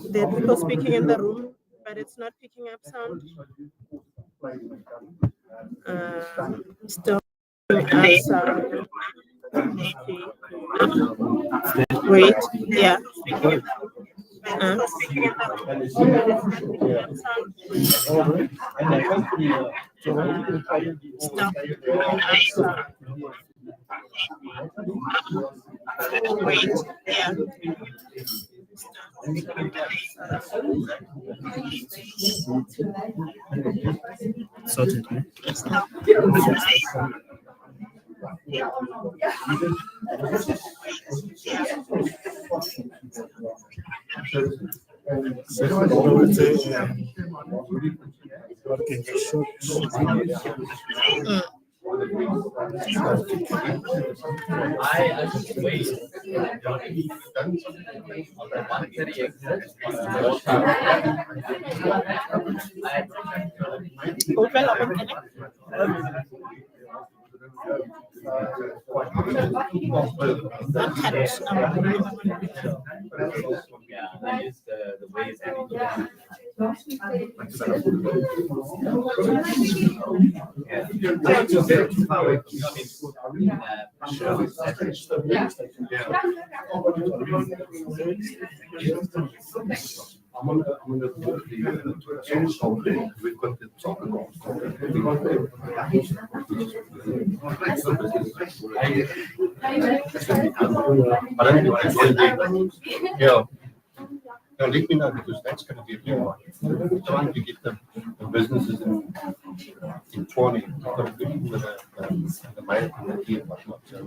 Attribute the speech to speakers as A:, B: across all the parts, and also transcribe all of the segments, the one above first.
A: there are people speaking in the room, but it's not picking up sound. Still us, wait, yeah. Stop. Wait, yeah.
B: Sorted.
A: Stop.
C: Yeah. Now let me know, because that's going to be a big one. Trying to get the businesses in 20, got to do with the mail and the key and whatnot. So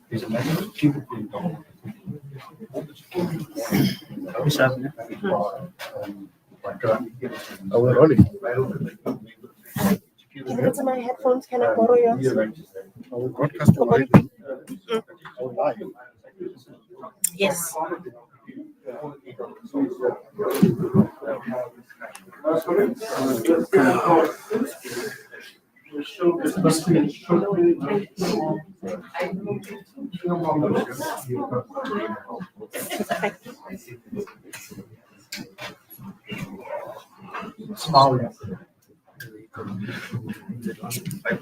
C: there's a matter of $2 billion.
B: Oh, we're rolling.
A: It's my headphones. Can I borrow yours?
B: Our broadcast already.
A: Yes.
C: I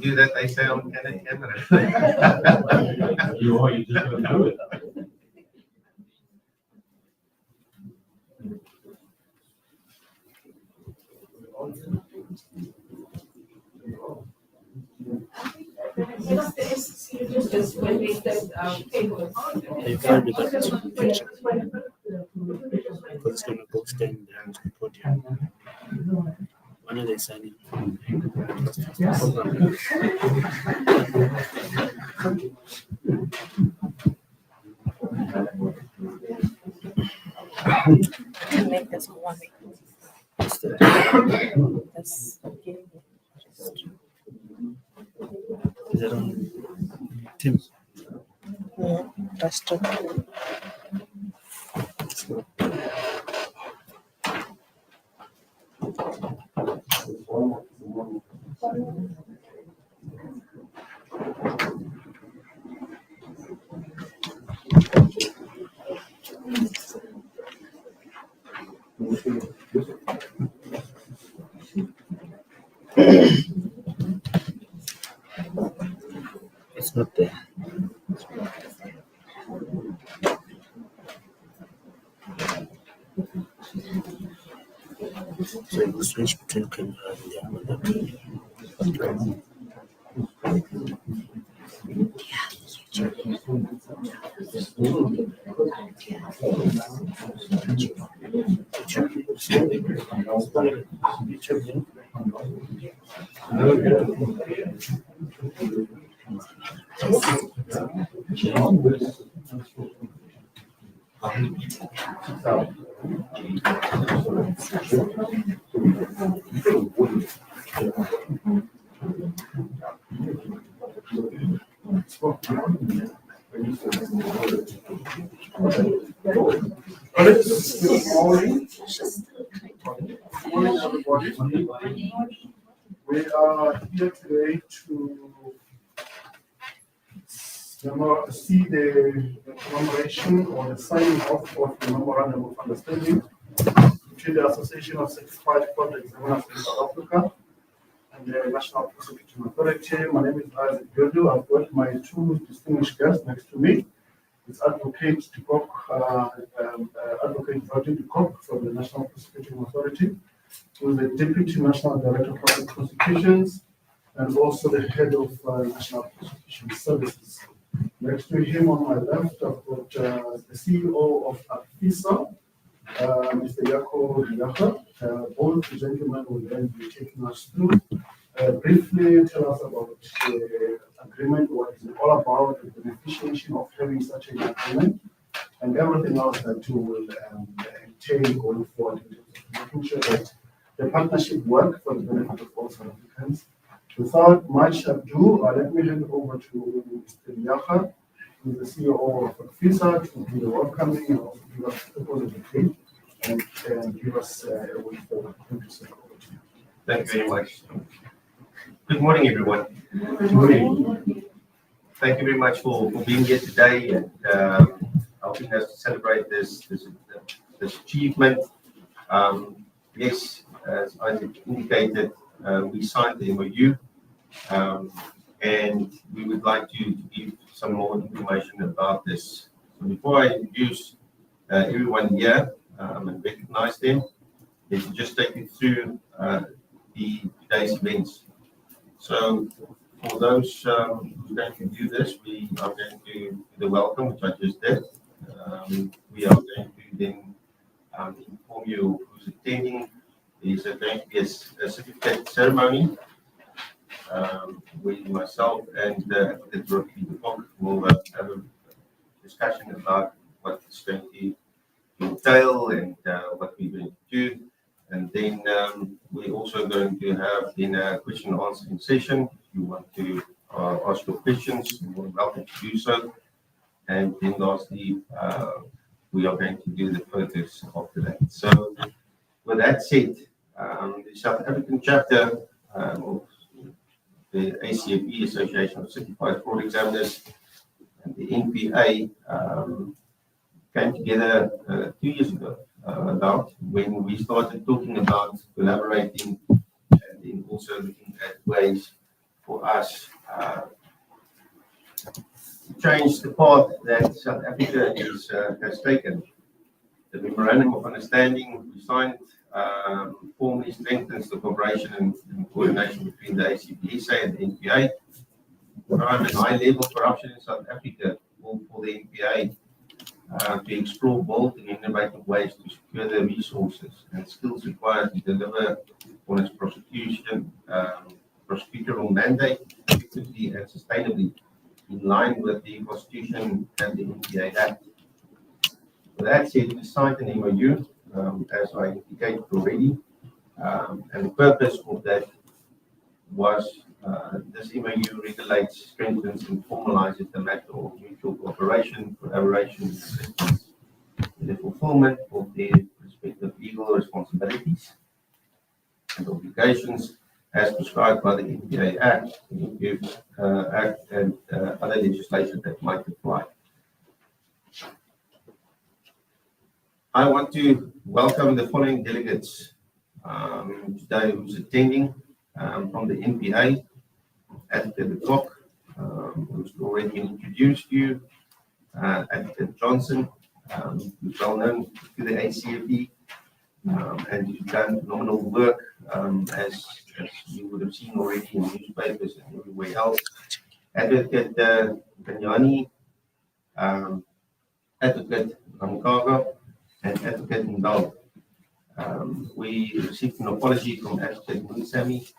C: do that, I say on camera.
D: You just don't know it.
E: Just when we said table.
B: They find it that picture. Because it's going to go stand there and put here. When are they signing?
A: I can make this one. That's okay.
B: Is that on Teams?
A: Yeah, that's true.
B: It's not there. So you switch between camera and the other.
F: Morning, everybody. We are here today to
D: see the commemoration or the signing off of the Memorandum of Understanding between the Association of Certified Public Examiners in South Africa and the National Prosecuting Authority. My name is Isaac Gildu. I've got my two distinguished guests next to me. It's Advocate Advocate Virgin de Kock from the National Prosecuting Authority, who is the Deputy National Director of Public Prosecutions and also the Head of National Prosecution Services. Next to him on my left, I've got the CEO of ACFESA, Mr. Yako Yaha. Both gentlemen will then be taking us through. Briefly tell us about the agreement, what is it all about, the beneficiation of having such an agreement, and everything else that you will entail going forward in terms of making sure that the partnership work for the benefit of all South Africans. Without much ado, let me hand over to Mr. Yaha, who is the CEO of ACFESA, to do the welcoming and also give us the positive and give us a way forward. Thank you so much.
C: Thank you very much. Good morning, everyone.
D: Good morning.
C: Thank you very much for being here today and helping us to celebrate this achievement. Yes, as I indicated, we signed the MOU, and we would like to give some more information about this. So before I introduce everyone here and recognize them, let me just take you through today's events. So for those who are going to do this, we are going to do the welcome, which I just did. We are going to then inform you who's attending. There's going to be a certificate ceremony where myself and Advocate Prosecuting de Kock will have a discussion about what it's going to entail and what we're going to do. And then we're also going to have a question and answering session. If you want to ask your questions, you're welcome to do so. And then lastly, we are going to do the photos after that. So with that said, the South African chapter of the ACFE, Association of Certified Fraud Examiners, and the NPA came together 2 years ago about when we started talking about collaborating and then also looking at ways for us to change the path that South Africa has taken. The Memorandum of Understanding we signed formally strengthens the cooperation and coordination between the ACFE SA and the NPA. Crime and high-level corruption in South Africa will for the NPA to explore bold and innovative ways to secure the resources and skills required to deliver on its prosecutorial mandate effectively and sustainably in line with the Constitution and the NPA Act. With that said, we signed an MOU, as I indicated already, and the purpose of that was this MOU regulates, strengthens, and formalizes the matter of mutual cooperation, collaboration, and assistance in the fulfillment of their respective legal responsibilities and obligations as prescribed by the NPA Act, the NPA Act, and other legislation that might apply. I want to welcome the following delegates today who's attending from the NPA. Advocate de Kock, who's already introduced you, Advocate Johnson, who's well known to the ACFE, and who's done phenomenal work, as you would have seen already in newspapers and everywhere else. Advocate Banyani, Advocate Ramkaga, and Advocate Ndal. We received an apology from Advocate Munsami,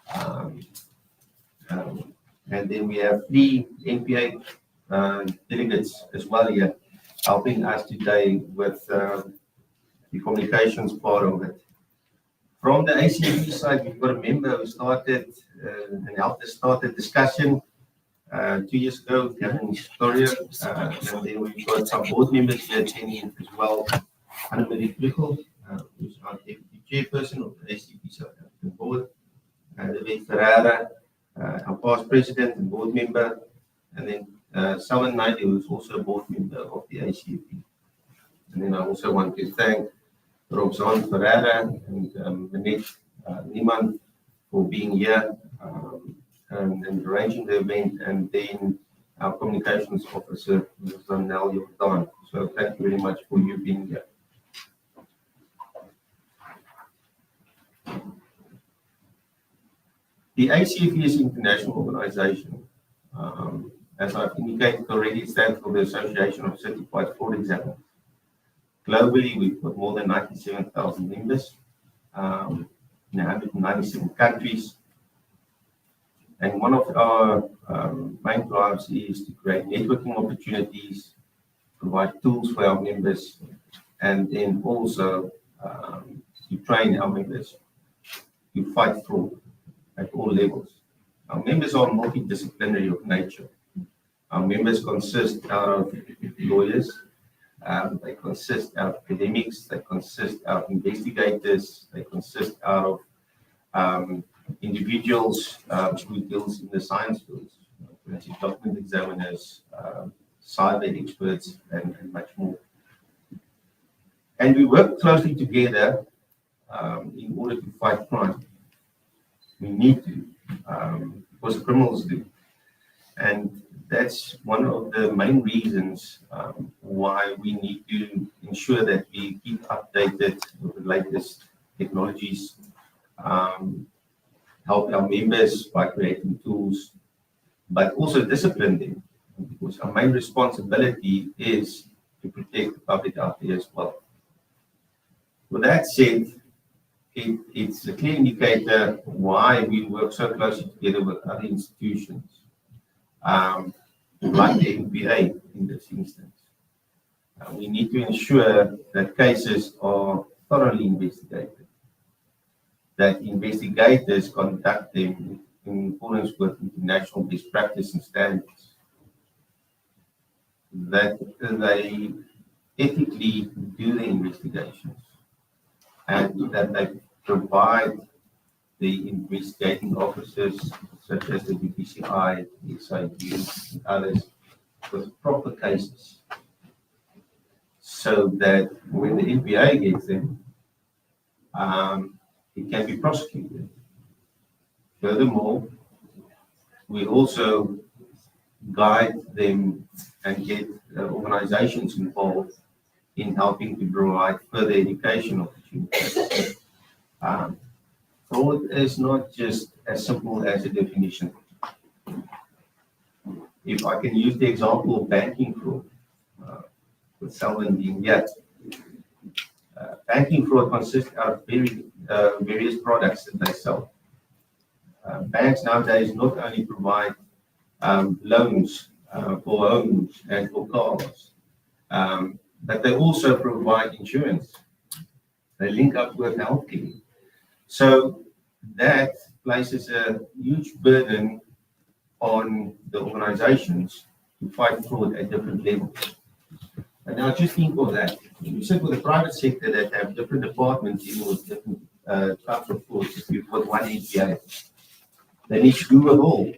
C: and then we have 3 NPA delegates as well here, helping us today with the communications part of it. From the ACFE side, we've got a member who started and helped us start a discussion 2 years ago, Gavin Historia, and then we've got some board members here attending as well. Anne-Marie Flichel, who's our Deputy Chairperson of the ACFE South African Board, David Ferreira, our past President and Board Member, and then Salman Naidoo, who is also a board member of the ACFE. And then I also want to thank Roxanne Ferreira and Manette Niemann for being here and arranging the event, and then our communications officer, Zanel Jordan. So thank you very much for you being here. The ACFE is an international organization. As I've indicated already, it stands for the Association of Certified Fraud Examiners. Globally, we've got more than 97,000 members in 197 countries. And one of our main drives is to create networking opportunities, provide tools for our members, and then also to train our members to fight fraud at all levels. Our members are multidisciplinary of nature. Our members consist of lawyers, they consist of academics, they consist of investigators, they consist of individuals who deals in the science fields, forensic document examiners, cyber experts, and much more. And we work closely together in order to fight crime. We need to, because criminals do. And that's one of the main reasons why we need to ensure that we keep updated with the latest technologies, help our members by creating tools, but also discipline them, because our main responsibility is to protect the public out there as well. With that said, it's a clear indicator why we work so closely together with other institutions, like the NPA in this instance. We need to ensure that cases are thoroughly investigated, that investigators conduct them in accordance with international best practice and standards, that they ethically do the investigations, and that they provide the investigating officers, such as the DPCI, the SIU, and others, with proper cases, so that when the NPA gets them, it can be prosecuted. Furthermore, we also guide them and get organizations involved in helping to provide further education opportunities. Fraud is not just as simple as a definition. If I can use the example of banking fraud, with Salman being yet, banking fraud consists of various products that they sell. Banks nowadays not only provide loans for homes and for cars, but they also provide insurance. They link up with healthcare. So that places a huge burden on the organizations to fight fraud at different levels. And now just think of that. You sit with the private sector that have different departments dealing with different types of fraud. If you've got one NPA, they need to do it all.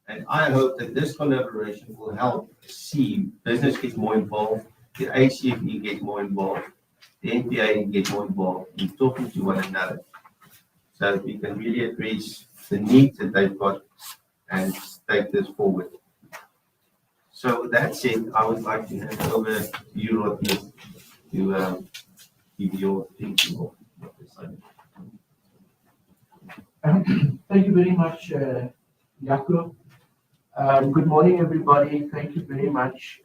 C: And I hope that this collaboration will help see business get more involved, the ACFE get more involved, the NPA get more involved in talking to one another, so that we can really address the needs that they've got and take this forward. So with that said, I would like to hand over to you, Rodney, to give your thinking of what this is.
F: Thank you very much, Jaco. Good morning, everybody. Thank you very much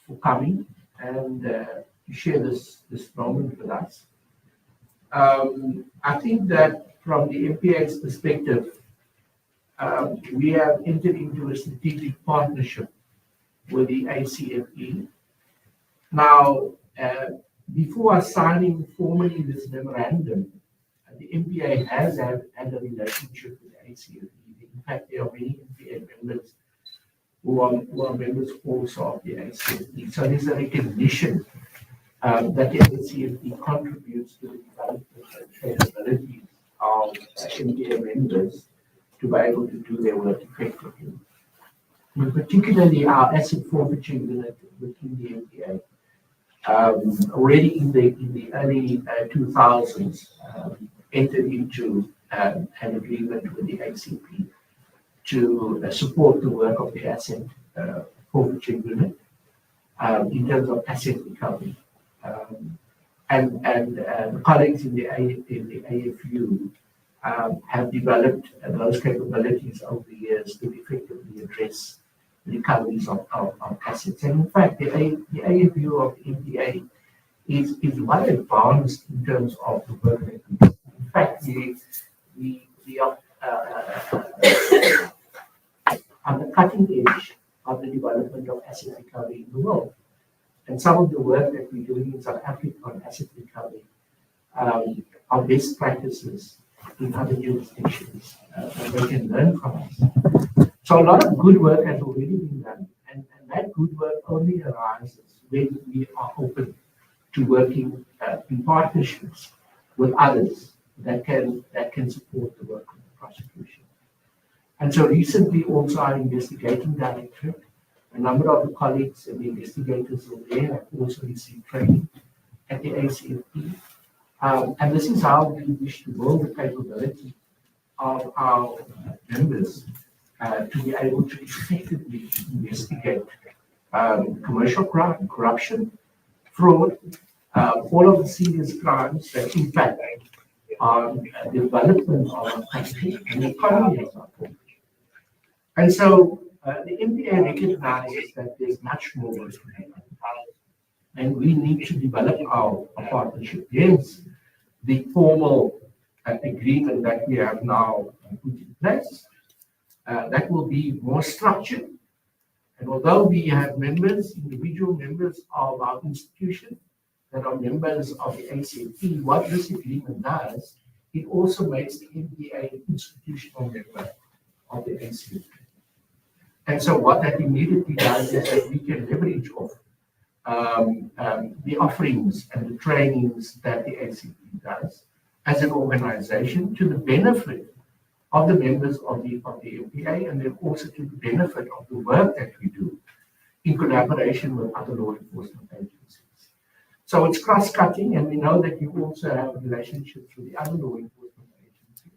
F: for coming and to share this moment with us. I think that from the NPA's perspective, we have entered into a strategic partnership with the ACFE. Now, before signing formally this memorandum, the NPA has had a relationship with the ACFE. In fact, there are many NPA members who are members also of the ACFE. So there's a recognition that the ACFE contributes to the development and trainability of NPA members to be able to do their work effectively. and particularly our asset forfeiture unit within the NPA. Already in the early 2000s, entered into an agreement with the ACFE to support the work of the asset forfeiture unit in terms of asset recovery. And the colleagues in the AFU have developed those capabilities over the years to effectively address recoveries of assets. And in fact, the AFU of the NPA is well advanced in terms of the work that we do. In fact, we are on the cutting edge of the development of asset recovery in the world. And some of the work that we're doing in South Africa on asset recovery are best practices in other jurisdictions that they can learn from us. So a lot of good work has already been done, and that good work only arises when we are open to working in partnerships with others that can support the work of the prosecution. And so recently also our investigating directorate, a number of the colleagues and the investigators over there have also received training at the ACFE. And this is how we wish to build the capability of our members to be able to effectively investigate commercial crime, corruption, fraud, all of the serious crimes that impact on the development of our country and the economy of our country. And so the NPA recognizes that there's much more work to be done, and we need to develop our partnership. Hence, the formal agreement that we have now put in place, that will be more structured. And although we have members, individual members of our institution that are members of the ACFE, what this agreement does, it also makes the NPA an institutional member of the ACFE. And so what that immediately does is that we can leverage off the offerings and the trainings that the ACFE does as an organization to the benefit of the members of the NPA, and then also to the benefit of the work that we do in collaboration with other law enforcement agencies. So it's cross-cutting, and we know that you also have relationships with the other law enforcement agencies.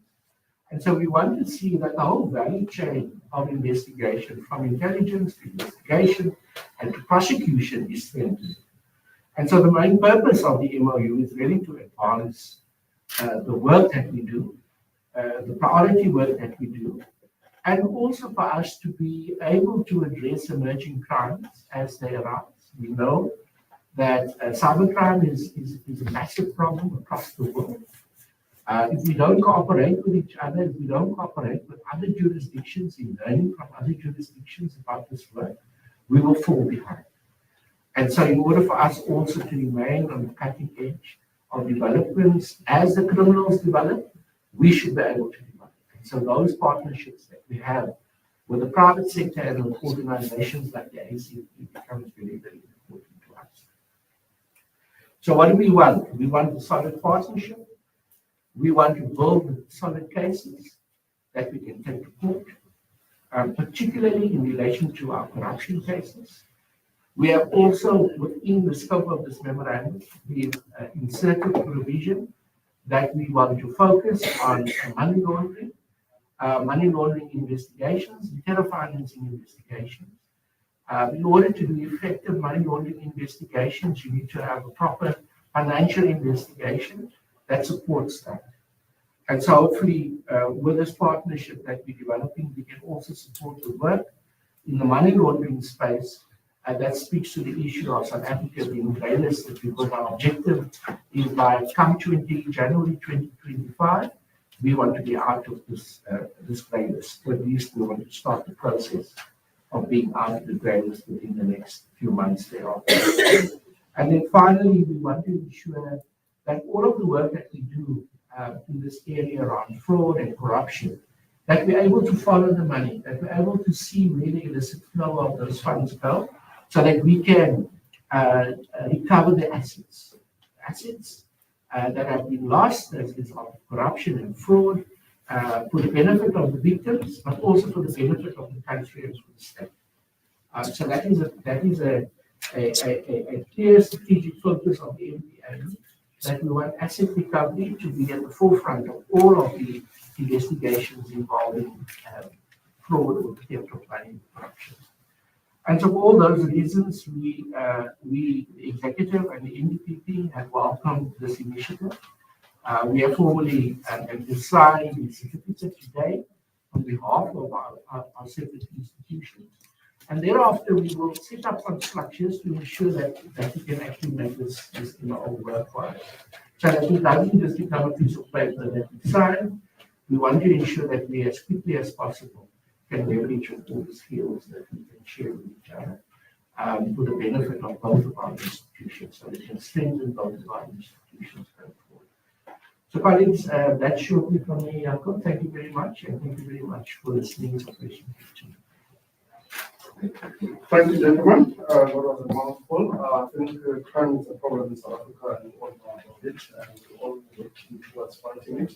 F: And so we want to see that the whole value chain of investigation, from intelligence to investigation and to prosecution, is strengthened. And so the main purpose of the MOU is really to advance the work that we do, the priority work that we do, and also for us to be able to address emerging crimes as they arise. We know that cybercrime is a massive problem across the world. If we don't cooperate with each other, if we don't cooperate with other jurisdictions in learning from other jurisdictions about this work, we will fall behind. And so in order for us also to remain on the cutting edge of developments as the criminals develop, we should be able to develop. And so those partnerships that we have with the private sector and with organizations like the ACFE becomes very, very important to us. So what do we want? We want a solid partnership. We want to build solid cases that we can take to court, particularly in relation to our corruption cases. We have also, within the scope of this memorandum, we've inserted a provision that we want to focus on money laundering investigations, terror financing investigations. In order to do effective money laundering investigations, you need to have a proper financial investigation that supports that. And so hopefully with this partnership that we're developing, we can also support the work in the money laundering space. And that speaks to the issue of South Africa being grey-listed, because our objective is by January 2025, we want to be out of this grey list. Or at least we want to start the process of being out of the grey list within the next few months thereafter. And then finally, we want to ensure that all of the work that we do in this area around fraud and corruption, that we're able to follow the money, that we're able to see where the illicit flow of those funds go, so that we can recover the assets that have been lost as a result of corruption and fraud, for the benefit of the victims, but also for the benefit of the country and for the state. So that is a clear strategic focus of the NPA, that we want asset recovery to be at the forefront of all of the investigations involving fraud or theft of money corruption. And so for all those reasons, we, the executive and the NDPP have welcomed this initiative. We have formally signed the certificate today on behalf of our separate institutions. And thereafter, we will set up some structures to ensure that we can actually make this all work for us. So that it doesn't just become a piece of paper that we sign. We want to ensure that we, as quickly as possible, can leverage on all the skills that we can share with each other for the benefit of both of our institutions, so we can strengthen both of our institutions going forward. So colleagues, that's shortly from me, Jacob. Thank you very much, and thank you very much for listening to the presentation.
D: Thank you, gentlemen. That was a mouthful. I think crime is a problem in South Africa, and we all know about it, and we all working towards fighting it,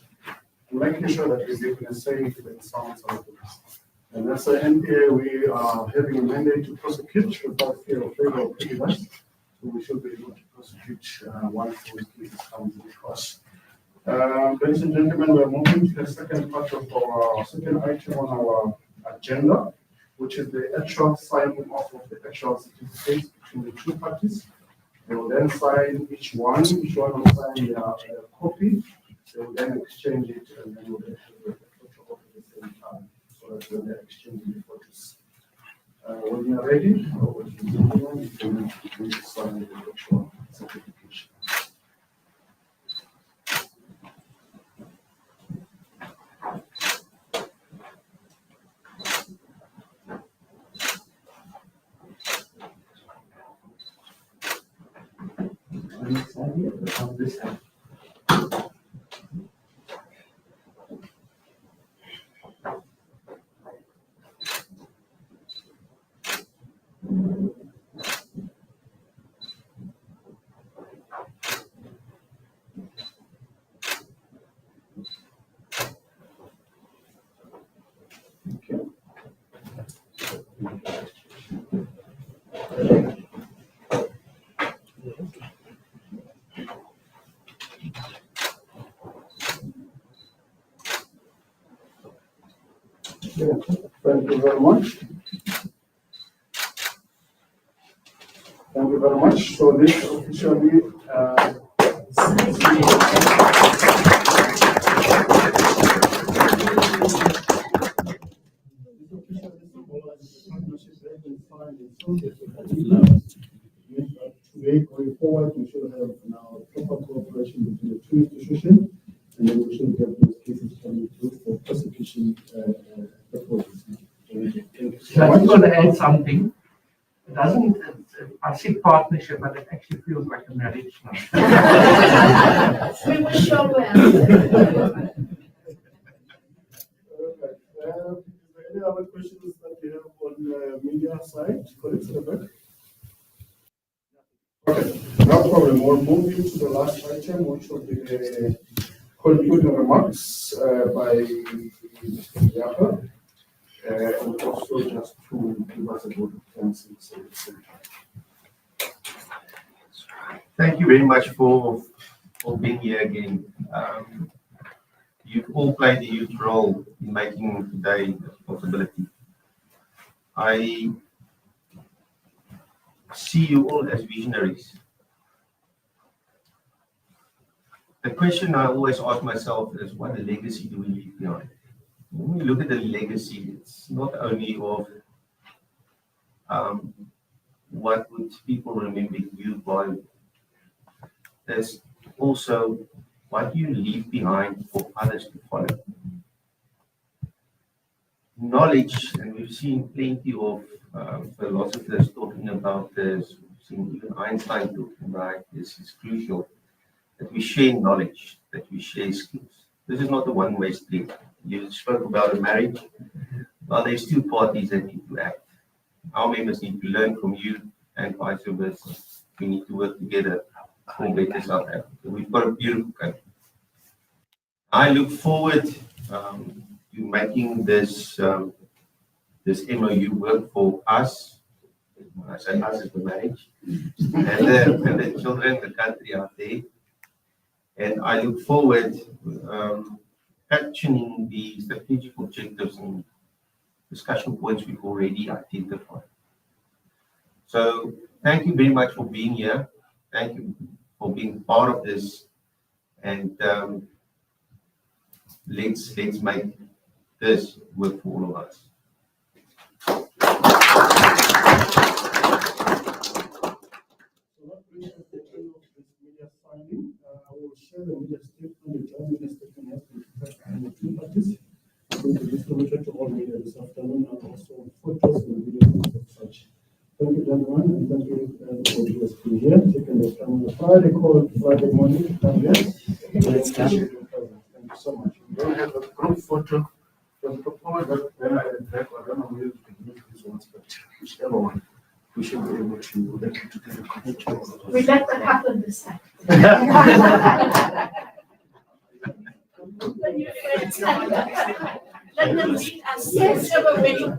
D: and making sure that we live in a safe and sound South Africa. And as an NPA, we are having a mandate to prosecute without fear of failure or prejudice. So we should be able to prosecute once those cases come to us. Ladies and gentlemen, we're moving to the second part of our second item on our agenda, which is the actual signing off of the actual certificates between the two parties. They will then sign each one will sign a copy. They will then exchange it, and then we'll have a photo at the same time, so that when they're exchanging the photos. When you're ready, you can sign the actual certification.
F: On this side.
D: Thank you very much. Thank you very much. So this officially today going forward, we should have now proper cooperation between the two institutions, and then we should get those cases coming through for prosecution purposes.
F: So I just want to add something. It doesn't, I say partnership, but it actually feels like a marriage now.
E: We wish you well.
D: Is there any other questions that you have on the media side? Colleagues at the back? Okay, no problem. We'll move into the last item, which will be the concluding remarks by Mr. Yapa, and also just to give us a vote of thanks.
C: Thank you very much for being here again. You've all played a huge role in making today a possibility. I see you all as visionaries. The question I always ask myself is, what legacy do we leave behind? When we look at the legacy, it's not only of what would people remember you by, there's also what you leave behind for others to follow. Knowledge, and we've seen plenty of philosophers talking about this, we've seen even Einstein talking about this, is crucial, that we share knowledge, that we share skills. This is not a one-way street. You spoke about a marriage. Well, there's two parties that need to act. Our members need to learn from you, and vice versa. We need to work together for better South Africa. We've got a beautiful country. I look forward to making this MOU work for us,
G: when I say us, is the marriage, and the children, the country out there. And I look forward actioning the strategic objectives and discussion points we've already identified. So thank you very much for being here. Thank you for being part of this. And let's make this work for all of us.
D: So that brings us to the end of this media signing. I will share the media statement. The joint media statement has been prepared by the two parties. It's going to be distributed to all media this afternoon, and also photos and videos of such. Thank you, gentlemen, and thank you for being here, taking the time on the Friday morning to come here. Thank you so much. We don't have a group photo. The proposed that when I back, I don't know whether we can use these ones, but whichever one, we should be able to get to get a picture.
E: We let that happen this time. Let them meet us. Yes, we're waiting.